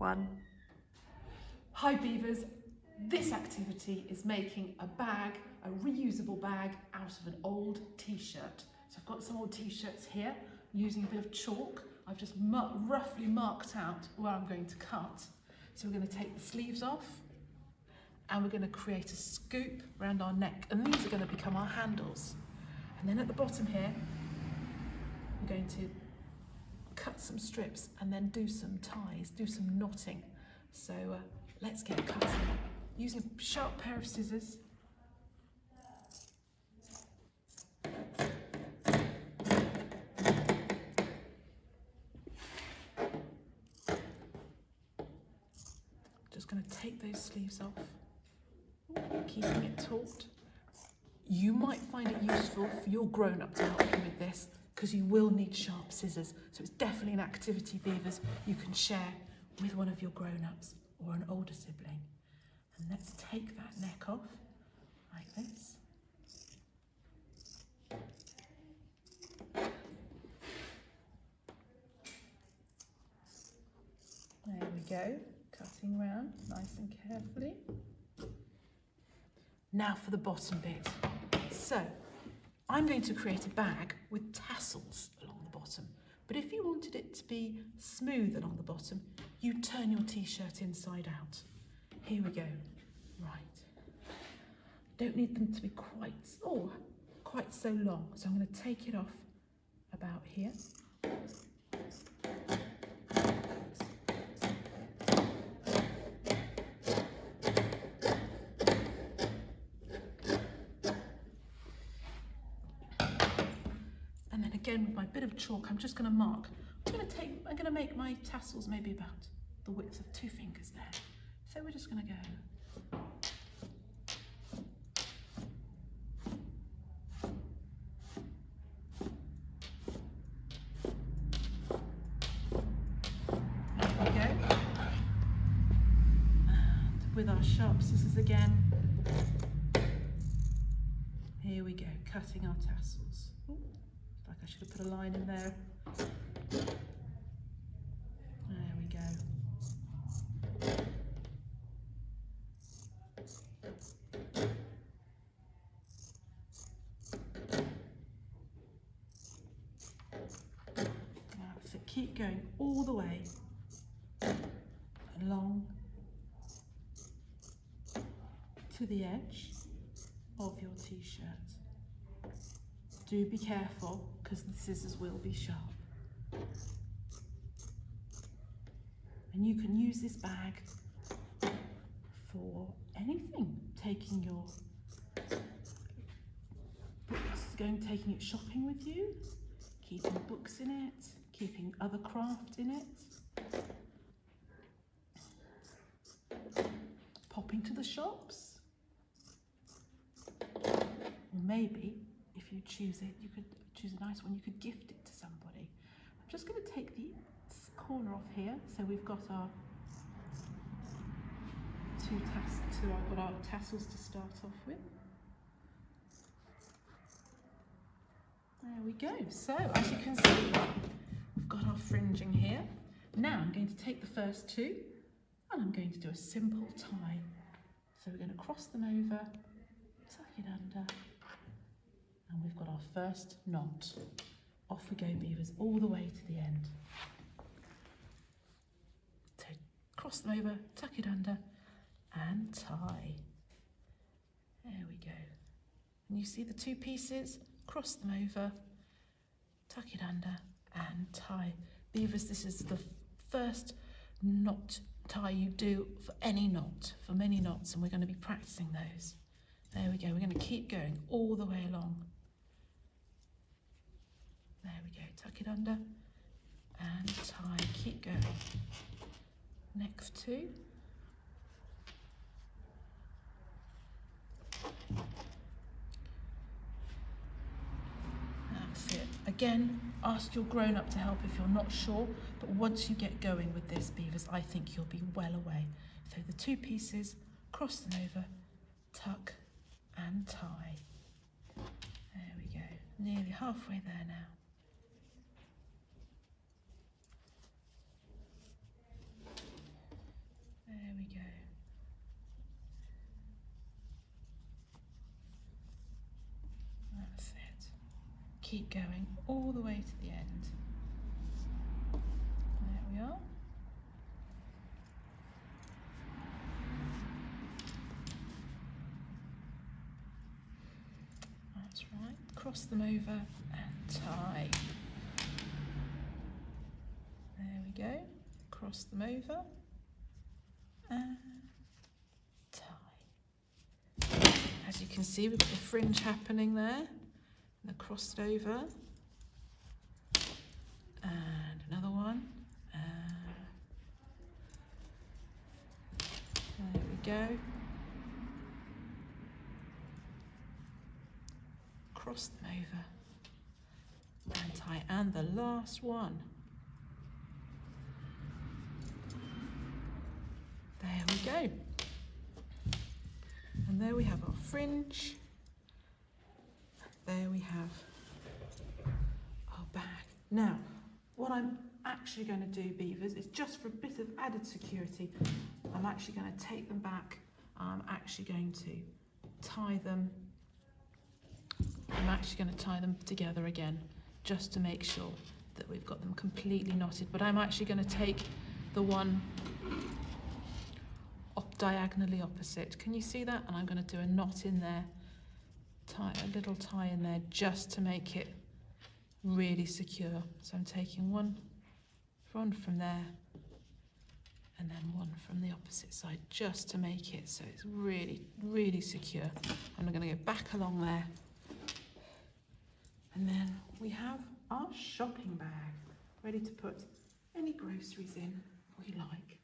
one. Hi beavers, this activity is making a bag, a reusable bag out of an old t-shirt. So I've got some old t-shirts here using a bit of chalk. I've just roughly marked out where I'm going to cut. So we're going to take the sleeves off and we're going to create a scoop around our neck, and these are going to become our handles. And then at the bottom here, I'm going to cut some strips and then do some ties, do some knotting. So let's get cutting. Using a sharp pair of scissors. Just going to take those sleeves off, keeping it taut. You might find it useful for your grown-up to help you with this, because you will need sharp scissors. So it's definitely an activity, beavers, you can share with one of your grown-ups or an older sibling. And let's take that neck off like this. There we go, cutting round nice and carefully. Now for the bottom bit. So I'm going to create a bag with tassels along the bottom. But if you wanted it to be smooth along the bottom, you turn your t-shirt inside out. Here we go. Right. Don't need them to be quite so long. So I'm going to take it off about here. And then again with my bit of chalk, I'm just going to mark. I'm going to make my tassels maybe about the width of 2 fingers there. So we're just going to go. There we go. And with our sharp scissors again. Here we go, cutting our tassels. Ooh, like I should have put a line in there. There we go. So keep going all the way along to the edge of your t-shirt. Do be careful because the scissors will be sharp. And you can use this bag for anything. Taking your books, taking it shopping with you, keeping books in it, keeping other craft in it, popping to the shops. Or maybe, if you choose it, you could choose a nice one, you could gift it to somebody. I'm just going to take the corner off here. So we've got our I've got our tassels to start off with. There we go. So as you can see, we've got our fringing here. Now I'm going to take the first 2 and I'm going to do a simple tie. So we're going to cross them over, tuck it under, and we've got our first knot. Off we go, beavers, all the way to the end. So cross them over, tuck it under, and tie. There we go. And you see the 2 pieces, cross them over, tuck it under, and tie. Beavers, this is the first knot tie you do for any knot, for many knots, and we're going to be practicing those. There we go, we're going to keep going all the way along. There we go, tuck it under and tie, keep going. Next 2. That's it. Again, ask your grown-up to help if you're not sure, but once you get going with this, beavers, I think you'll be well away. So the 2 pieces, cross them over, tuck and tie. There we go, nearly halfway there now. keep going all the way to the end. There we are. That's right. Cross them over and tie. There we go. Cross them over and tie. As you can see, we've got the fringe happening there. And they're crossed over. And another one. There we go. Cross them over and tie. And the last one. There we go. And there we have our fringe. There we have our bag. Now, what I'm actually going to do, beavers, is just for a bit of added security, I'm actually going to take them back. I'm actually going to tie them. I'm actually going to tie them together again, just to make sure that we've got them completely knotted. But I'm actually going to take the one diagonally opposite. Can you see that? And I'm going to do a knot in there, tie a little tie in there, just to make it really secure. So I'm taking one from there and then one from the opposite side, just to make it so it's really, really secure. And I'm going to go back along there, and then we have our shopping bag ready to put any groceries in we like.